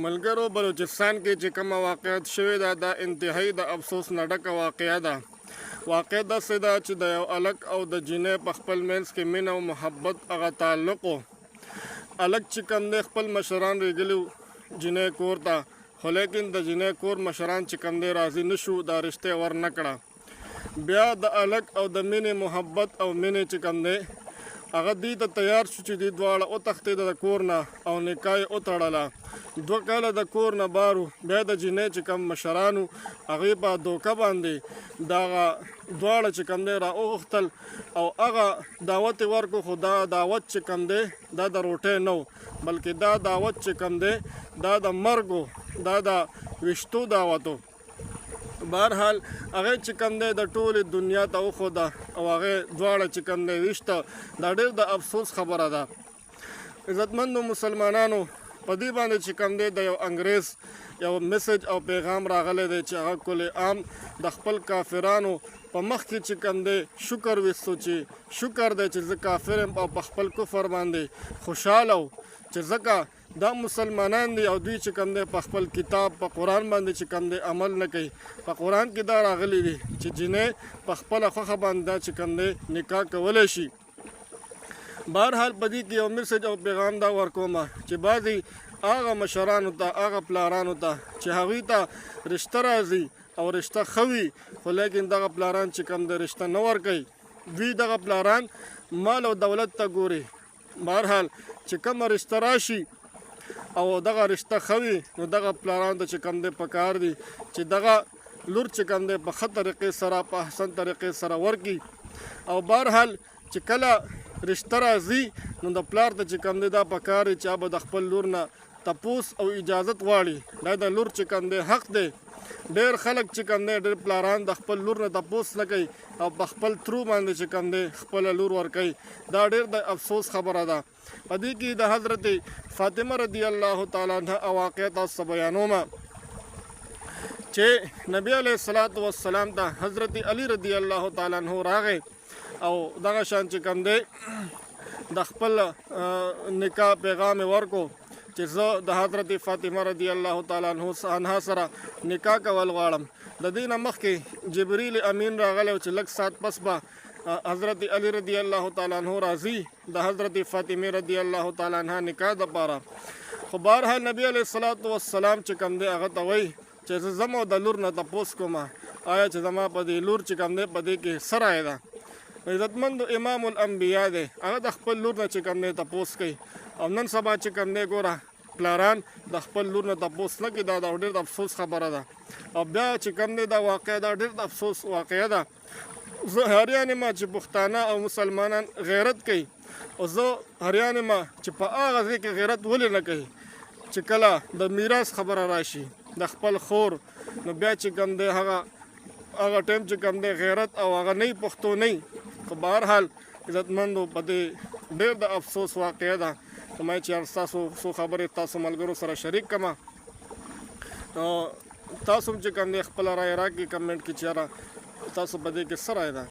ملګرو بلوچستان کې چې کومه واقعیت شوې ده دا انتهایی د افسوس نه ډکه واقعه ده. واقع داسې ده چې د یو هلک او د جینۍ په خپل منځ کې مینه او محبت هغه تعلق و. هلک چې کوم دی خپل مشران ریږلي جینۍ کور ته، خو لیکن د جینۍ کور مشران چې کوم دی راضي نه شو، دا رشته ور نه کړه. بیا د هلک او د مینې محبت او مینې چې کوم دی هغه دې ته تیار شو چې دوی دواړه وتښتېده د کور نه او نکاح یې وتړله. 2 کاله د کور نه بارو. بیا د جینۍ چې کوم مشرانو هغې په دوکه باندې دغه دواړه چې کوم دی را وغوښتل او هغه دعوت یې ورکړو، خو دا دعوت چې کوم دی دا د روټۍ نه و، بلکې دا دعوت چې کوم دی دا د مرګ و، دا د ویشتو دعوت و. بهرحال هغې چې کوم دی د ټولې دنیا ته وښوده او هغې دواړه چې کوم دی ویشته. دا ډېر د افسوس خبره ده. عزتمندو مسلمانانو، په دې باندې چې کوم دی د یو انګریز یو میسج او پیغام راغلی دی چې هغه کل عام د خپل کافرانو په مخ کې چې کوم دی شکر ویستو چې شکر دی چې زه کافر یم او په خپل کفر باندې خوشحاله و، چې ځکه دا مسلمانان دي او دوی چې کوم دی په خپل کتاب په قرآن باندې چې کوم دی عمل نه کوي. په قرآن کې دا راغلی دی چې جینۍ په خپله خوښه باندې دا چې کوم دی نکاح کولی شي. بهرحال په دې کې یو میسج او پیغام دا ورکوم چې بعضې هغه مشرانو ته، هغه پلارانو ته چې هغوی ته رشته راځي او رشته ښه وي، خو لیکن دغه پلاران چې کوم دی رشته نه ورکوي. دوی دغه پلاران مال او دولت ته ګوري. بهرحال چې کومه رشته راشي او دغه رشته ښه وي، نو دغه پلارانو ته چې کوم دی پکار دي چې دغه لور چې کوم دی په ښه طریقې سره، په احسن طریقې سره ورکړي. او بهرحال چې کله رشته راځي نو د پلار ته چې کوم دی دا پکار دی چې هغه به د خپل لور نه تپوس او اجازت غواړي. دا د لور چې کوم دی حق دی. ډېر خلک چې کوم دی، ډېر پلاران د خپل لور نه تپوس نه کوي او په خپل ترو باندې چې کوم دی خپله لور ورکوي. دا ډېر د افسوس خبره ده. په دې کې د حضرت فاطمه رضی الله تعالی عنها واقعه تاسو بیانوم چې نبی علیه الصلاۃ والسلام ته حضرت علی رضی الله تعالی عنہ راغی او دغه شان چې کوم دی د خپل نکاح پیغام ورکو چې زه د حضرت فاطمه رضی الله تعالی عنها سره نکاح کول غواړم. د دې نه مخکې جبریل امین راغلی چې لږ ساعت پس به حضرت علی رضی الله تعالی عنہ راځي د حضرت فاطمه رضی الله تعالی عنها نکاح دپاره. خو بهرحال نبی علیه الصلاۃ والسلام چې کوم دی هغه ته وایي چې زه ځم او د لور نه تپوس کوم آیا چې زما په دې لور چې کوم دی په دې کې څه رایه ده. عزتمندو امام الانبیا دی، هغه د خپل لور نه چې کوم دی تپوس کوي. او نن سبا چې کوم دی ګوره پلاران د خپل لور نه تپوس نه کوي. دا ډېر د افسوس خبره ده. او بیا چې کوم دی دا واقعه دا ډېر د افسوس واقعه ده. زه حیران یم چې پښتانه او مسلمانان غیرت کوي، او زه حیران یم چې په هغه ځای کې غیرت ولې نه کوي چې کله د میراث خبره راشي د خپل خور، نو بیا چې کوم دی هغه ټایم چې کوم دی غیرت او هغه نه پښتو نه. خو بهرحال عزتمندو په دې ډېر د افسوس واقعه ده. ما چې ستاسو څو خبرې تاسو ملګرو سره شریک کړم. تاسو چې کوم دی خپله رایه راکړئ کمنټ کې چې یاره تاسو په دې کې څه رایه ده.